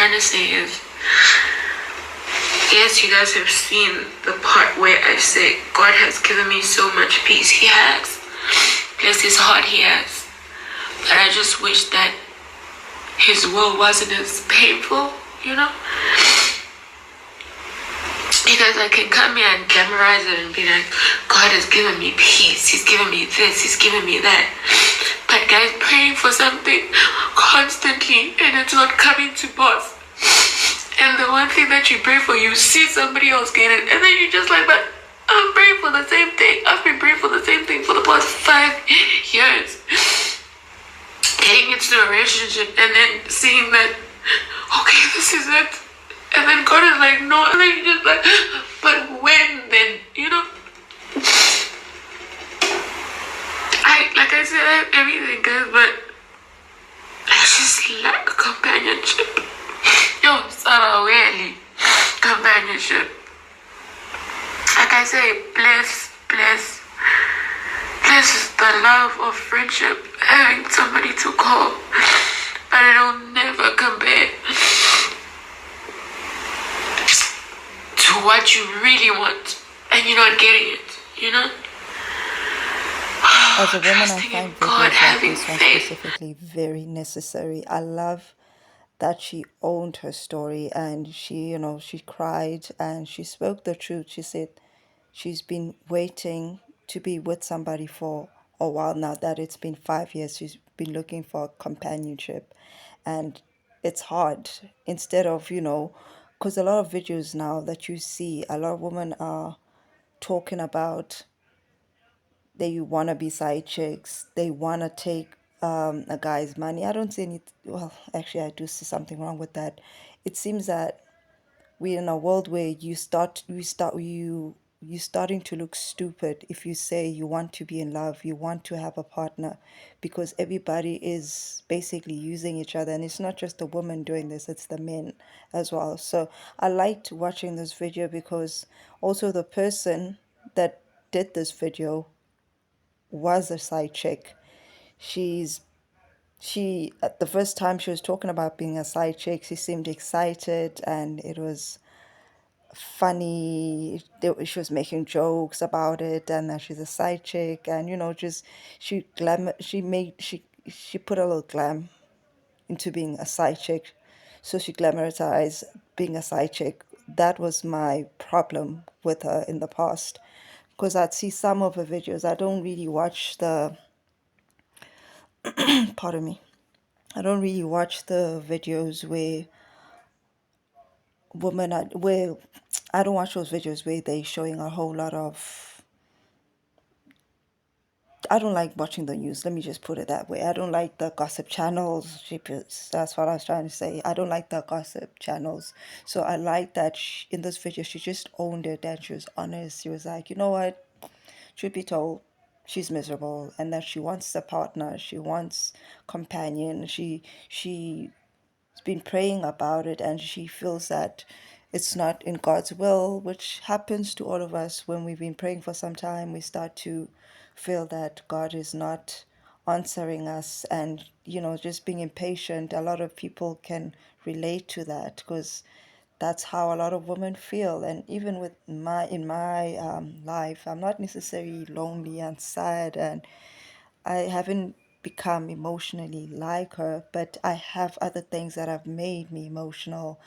trying to say is, yes, you guys have seen the part where I say God has given me so much peace. He has. Bless his heart, he has. But I just wish that his will wasn't as painful, you know? Because I can come here and glamorize it and be like, God has given me peace. He's given me this. He's given me that. But guys, praying for something constantly and it's not coming to pass. And the one thing that you pray for, you see somebody else get it. And then you're just like, but I'm praying for the same thing. I've been praying for the same thing for the past 5 years. Getting into a relationship and then seeing that, okay, this is it. And then God is like, no. And then you're just like, but when then? You know? Like I said, I have everything, guys, but I just lack companionship. Yo, Sarah, really, companionship. Like I say, bless the love of friendship, having somebody to call, but it'll never compare to what you really want, and you're not getting it, you know? As a woman, I find videos like this one specifically very necessary. I love that she owned her story and she, she cried and she spoke the truth. She said she's been waiting to be with somebody for a while now, that it's been 5 years. She's been looking for companionship and it's hard. Instead of, because a lot of videos now that you see, a lot of women are talking about they want to be side chicks. They want to take a guy's money. I don't see any. Well, actually, I do see something wrong with that. It seems that we're in a world where you starting to look stupid if you say you want to be in love, you want to have a partner, because everybody is basically using each other, and it's not just the women doing this; it's the men as well. So I liked watching this video because also the person that did this video was a side chick. She at the first time she was talking about being a side chick, she seemed excited and it was funny. She was making jokes about it and that she's a side chick, and just she put a little glam into being a side chick, so she glamorized being a side chick. That was my problem with her in the past, because I'd see some of her videos. I don't really watch the pardon me. I don't really watch the videos where where I don't watch those videos where they showing a whole lot of. I don't like watching the news. Let me just put it that way. I don't like the gossip channels. That's what I was trying to say. I don't like the gossip channels. So I like that in this video she just owned it and she was honest. She was like, you know what? Truth be told, she's miserable and that she wants a partner. She wants companion. She's been praying about it and she feels that it's not in God's will, which happens to all of us when we've been praying for some time. We start to feel that God is not answering us, and just being impatient. A lot of people can relate to that because that's how a lot of women feel. And even with my life, I'm not necessarily lonely and sad, and I haven't become emotionally like her, but I have other things that have made me emotional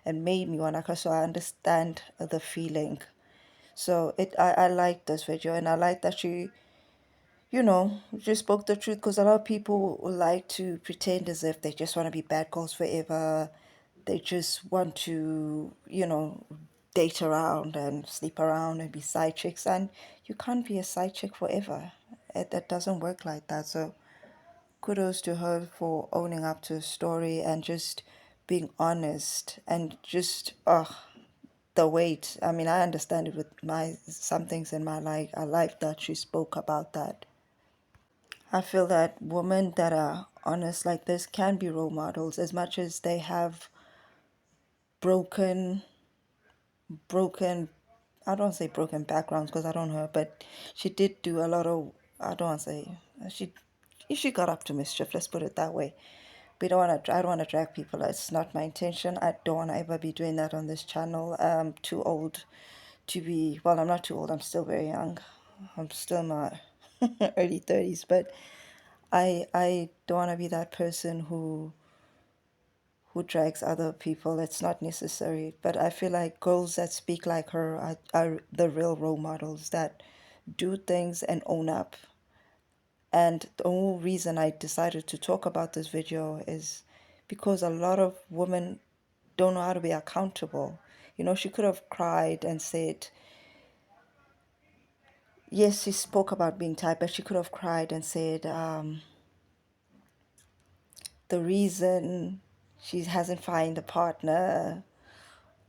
and made me want to cry. So I understand the feeling. So I like this video, and I like that she just spoke the truth, because a lot of people like to pretend as if they just want to be bad girls forever. They just want to, date around and sleep around and be side chicks. And you can't be a side chick forever. That doesn't work like that. So kudos to her for owning up to the story and just being honest and just, the weight. I mean, I understand it with some things in my life. I like that she spoke about that. I feel that women that are honest like this can be role models, as much as they have broken broken I don't say broken backgrounds because I don't know her, but she did do a lot of, I don't want to say, she got up to mischief, let's put it that way. We don't want to. I don't want to drag people. It's not my intention. I don't want to ever be doing that on this channel. I'm too old to be. Well, I'm not too old. I'm still very young. I'm still not early 30s, but I don't want to be that person who drags other people. It's not necessary. But I feel like girls that speak like her are the real role models that do things and own up. And the only reason I decided to talk about this video is because a lot of women don't know how to be accountable. You know, she could have cried and said, yes, she spoke about being tired, but she could have cried and said, the reason she hasn't found a partner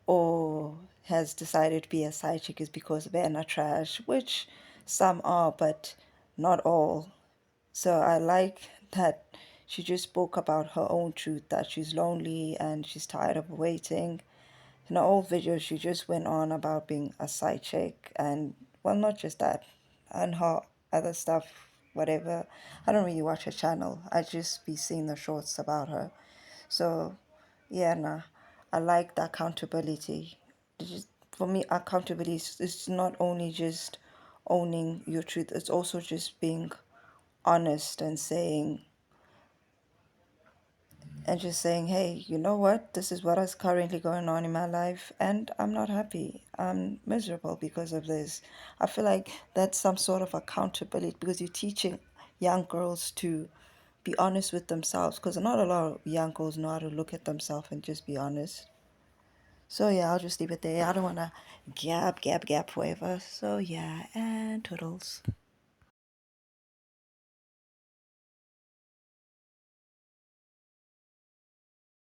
or has decided to be a side chick is because men are trash, which some are, but not all. So I like that she just spoke about her own truth, that she's lonely and she's tired of waiting. In her old video, she just went on about being a side chick and, well, not just that, and her other stuff, whatever. I don't really watch her channel. I just be seeing the shorts about her. So, yeah, nah, I like the accountability. For me, accountability is not only just owning your truth, it's also just being honest and just saying, hey, you know what? This is what is currently going on in my life, and I'm not happy. I'm miserable because of this. I feel like that's some sort of accountability because you're teaching young girls to be honest with themselves because not a lot of young girls know how to look at themselves and just be honest. So, yeah, I'll just leave it there. I don't want to gap forever. So, yeah, and toodles.